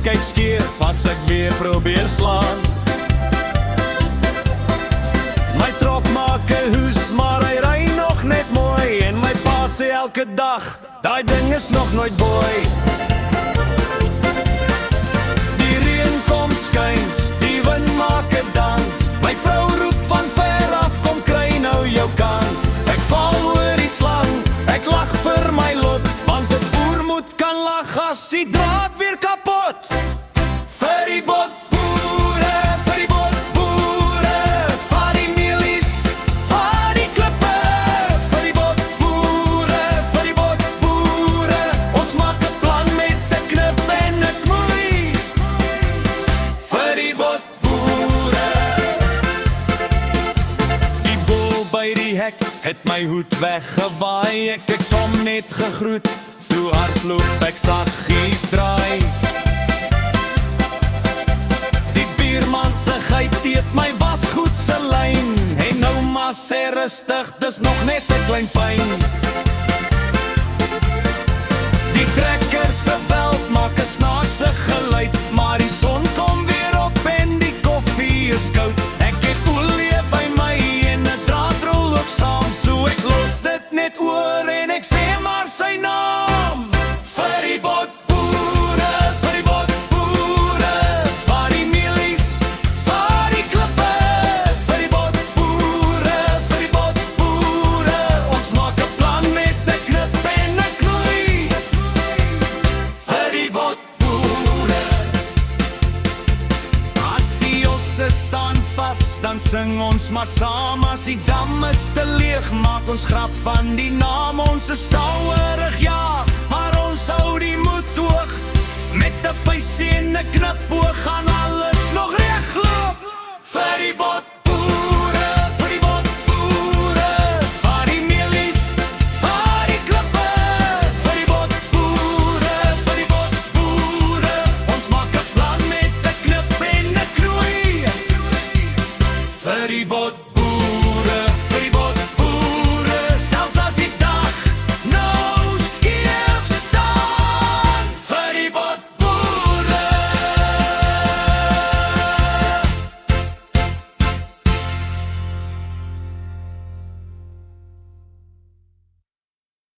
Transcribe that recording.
kyk skeef as ek weer probeer slaan. My trok maak 'n hoes, maar hy ry nog net mooi. En my pa sê elke dag, daai ding is nog nooit boei. Die reën kom skyns, die wind maak 'n dans. My vrou roep van ver af, kom kry nou jou kans. Ek val oor die slang, ek lag vir my lot, want 'n boer moet kan lag as die draad weer kapot. Vir die botboere, vir die botboere, vat die mielies, vat die klippe. Vir die botboere, vir die botboere, ons maak 'n plan met 'n knip en 'n knoei. Vir die botboere. Die bul by die hek het my hoed weggewaai. Ek het hom net gegroet, toe hardloop ek saggies draai. Die buurman se geit eet my wasgoed se lyn. En nou maar sê rustig, dis nog net 'n klein pyn. Die trekker se belt maak 'n snaakse geluid, maar die son kom weer op en die koffie is koud. Ek het olie by my en 'n draadrol ook saam, so ek los dit net oor en ek sê maar sy naam. Vir die botboere, vir die botboere, vat die mielies, vat die klippe. Vir die botboere, vir die botboere, ons maak 'n plan met 'n knip en 'n knoei. Vir die botboere. As die osse staan vas, dan sing ons maar saam. As die dam is te leeg, maak ons grap van die naam. Ons is stouwerig, ja, maar ons hou die moed hoog. Met 'n vuisie en 'n knipoog gaan alles nog regloop. Vir die bot